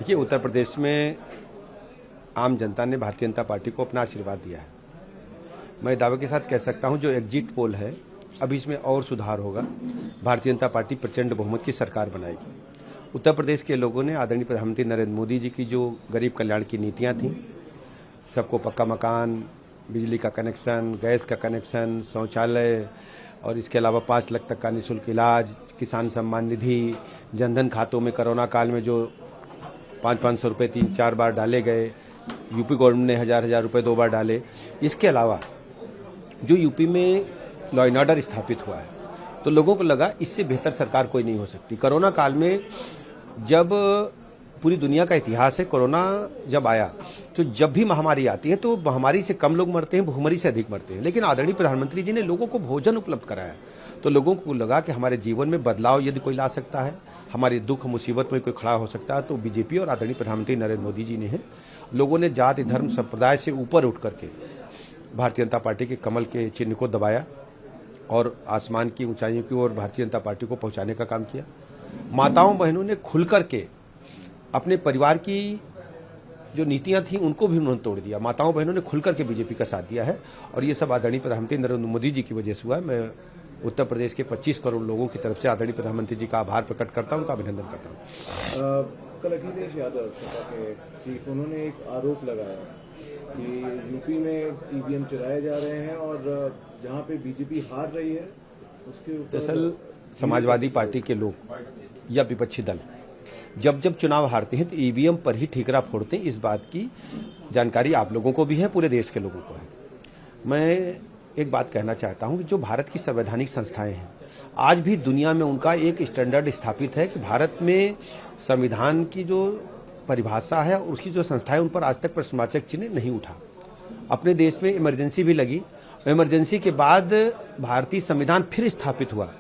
देखिए, उत्तर प्रदेश में आम जनता ने भारतीय जनता पार्टी को अपना आशीर्वाद दिया है। मैं दावे के साथ कह सकता हूं, जो एग्जिट पोल है अभी इसमें और सुधार होगा। भारतीय जनता पार्टी प्रचंड बहुमत की सरकार बनाएगी। उत्तर प्रदेश के लोगों ने आदरणीय प्रधानमंत्री नरेंद्र मोदी जी की जो गरीब कल्याण की नीतियां थीं, सबको पक्का मकान, बिजली का कनेक्शन, गैस का कनेक्शन, शौचालय और इसके अलावा 5 लाख तक का निःशुल्क इलाज, किसान सम्मान निधि, जनधन खातों में कोरोना काल में जो 500 रुपये 3-4 बार डाले गए, यूपी गवर्नमेंट ने 1000 रुपये 2 बार डाले। इसके अलावा जो यूपी में लॉ एंड ऑर्डर स्थापित हुआ है, तो लोगों को लगा इससे बेहतर सरकार कोई नहीं हो सकती। कोरोना काल में जब पूरी दुनिया का इतिहास है, कोरोना जब आया तो जब भी महामारी आती है तो महामारी से कम लोग मरते हैं, भूखमरी से अधिक मरते हैं। लेकिन आदरणीय प्रधानमंत्री जी ने लोगों को भोजन उपलब्ध कराया, तो लोगों को लगा कि हमारे जीवन में बदलाव यदि कोई ला सकता है, हमारी दुख मुसीबत में कोई खड़ा हो सकता है, तो बीजेपी और आदरणीय प्रधानमंत्री नरेंद्र मोदी जी ने है। लोगों ने जाति धर्म संप्रदाय से ऊपर उठ करके भारतीय जनता पार्टी के कमल के चिन्ह को दबाया और आसमान की ऊंचाइयों की ओर भारतीय जनता पार्टी को पहुंचाने का काम किया। माताओं बहनों ने खुल करके अपने परिवार की जो नीतियां थी उनको भी उन्होंने तोड़ दिया। माताओं बहनों ने खुल करके बीजेपी का साथ दिया है और ये सब आदरणीय प्रधानमंत्री नरेंद्र मोदी जी की वजह से हुआ है। मैं उत्तर प्रदेश के 25 करोड़ लोगों की तरफ से आदरणीय प्रधानमंत्री जी का आभार प्रकट करता हूं, उनका अभिनंदन करता हूं। कल अखिलेश यादव सपा के चीफ, उन्होंने एक आरोप लगाया कि यूपी में ईवीएम चुराए जा रहे हैं और जहां पे बीजेपी हार रही है उसके ऊपर दरअसल समाजवादी पार्टी के लोग या विपक्षी दल जब जब चुनाव हारते हैं तो ईवीएम पर ही ठीकरा फोड़ते हैं। इस बात की जानकारी आप लोगों को भी है, पूरे देश के लोगों को है। मैं एक बात कहना चाहता हूं कि जो भारत की संवैधानिक संस्थाएं हैं, आज भी दुनिया में उनका एक स्टैंडर्ड स्थापित है कि भारत में संविधान की जो परिभाषा है और उसकी जो संस्था है उन पर आज तक प्रश्नवाचक चिन्ह नहीं उठा। अपने देश में इमरजेंसी भी लगी, इमरजेंसी के बाद भारतीय संविधान फिर स्थापित हुआ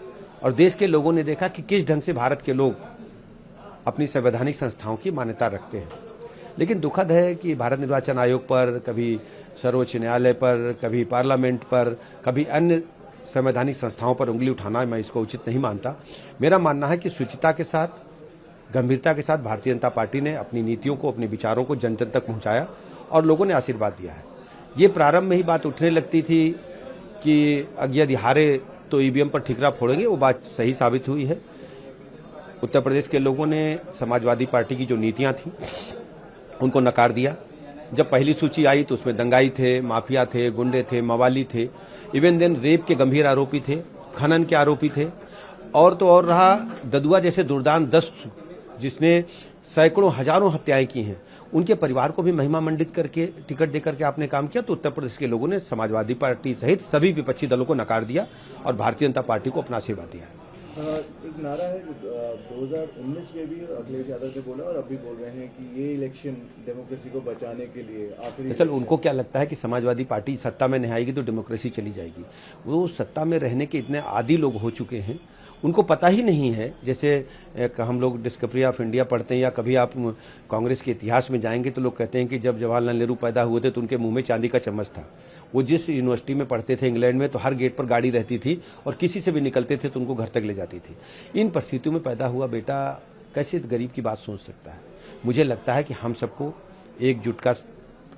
और देश के लोगों ने देखा कि किस ढंग से भारत के लोग अपनी संवैधानिक संस्थाओं की मान्यता रखते हैं। लेकिन दुखद है कि भारत निर्वाचन आयोग पर, कभी सर्वोच्च न्यायालय पर, कभी पार्लियामेंट पर, कभी अन्य संवैधानिक संस्थाओं पर उंगली उठाना मैं इसको उचित नहीं मानता। मेरा मानना है कि शुचिता के साथ, गंभीरता के साथ भारतीय जनता पार्टी ने अपनी नीतियों को, अपने विचारों को जन जन तक पहुंचाया और लोगों ने आशीर्वाद दिया है। ये प्रारंभ में ही बात उठने लगती थी कि यदि हारे तो ईवीएम पर ठीकरा फोड़ेंगे, वो बात सही साबित हुई है। उत्तर प्रदेश के लोगों ने समाजवादी पार्टी की जो नीतियां थी उनको नकार दिया। जब पहली सूची आई तो उसमें दंगाई थे, माफिया थे, गुंडे थे, मवाली थे, इवन देन रेप के गंभीर आरोपी थे, खनन के आरोपी थे और तो और रहा ददुआ जैसे दुर्दान दस्त जिसने सैकड़ों हजारों हत्याएं की हैं, उनके परिवार को भी महिमा मंडित करके टिकट देकर के आपने काम किया। तो उत्तर प्रदेश के लोगों ने समाजवादी पार्टी सहित सभी विपक्षी दलों को नकार दिया और भारतीय जनता पार्टी को अपना आशीर्वाद दिया। एक नारा है 2019 में भी अखिलेश यादव ने बोला और अभी बोल रहे हैं कि ये इलेक्शन डेमोक्रेसी को बचाने के लिए आखिरी। दरअसल उनको क्या लगता है कि समाजवादी पार्टी सत्ता में नहीं आएगी तो डेमोक्रेसी चली जाएगी। वो सत्ता में रहने के इतने आदी लोग हो चुके हैं, उनको पता ही नहीं है। जैसे हम लोग डिस्कवरी ऑफ इंडिया पढ़ते हैं या कभी आप कांग्रेस के इतिहास में जाएंगे तो लोग कहते हैं कि जब जवाहरलाल नेहरू पैदा हुए थे तो उनके मुंह में चांदी का चम्मच था। वो जिस यूनिवर्सिटी में पढ़ते थे इंग्लैंड में, तो हर गेट पर गाड़ी रहती थी और किसी से भी निकलते थे तो उनको घर तक ले जाती थी। इन परिस्थितियों में पैदा हुआ बेटा कैसे गरीब की बात सोच सकता है। मुझे लगता है कि हम सबको एकजुटता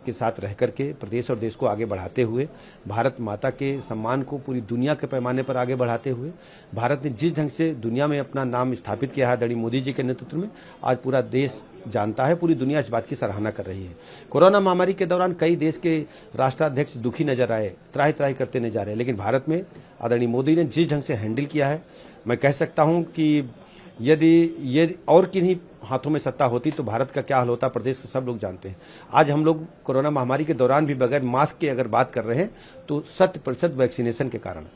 के साथ रह करके प्रदेश और देश को आगे बढ़ाते हुए, भारत माता के सम्मान को पूरी दुनिया के पैमाने पर आगे बढ़ाते हुए, भारत ने जिस ढंग से दुनिया में अपना नाम स्थापित किया है आदरणीय मोदी जी के नेतृत्व में, आज पूरा देश जानता है, पूरी दुनिया इस बात की सराहना कर रही है। कोरोना महामारी के दौरान कई देश के राष्ट्राध्यक्ष दुखी नजर आए, त्राही त्राही करते नजर आए, लेकिन भारत में आदरणीय मोदी ने जिस ढंग से हैंडल किया है, मैं कह सकता हूं कि यदि ये और किन्हीं हाथों में सत्ता होती तो भारत का क्या हाल होता, प्रदेश के सब लोग जानते हैं। आज हम लोग कोरोना महामारी के दौरान भी बगैर मास्क के अगर बात कर रहे हैं तो 100% वैक्सीनेशन के कारण।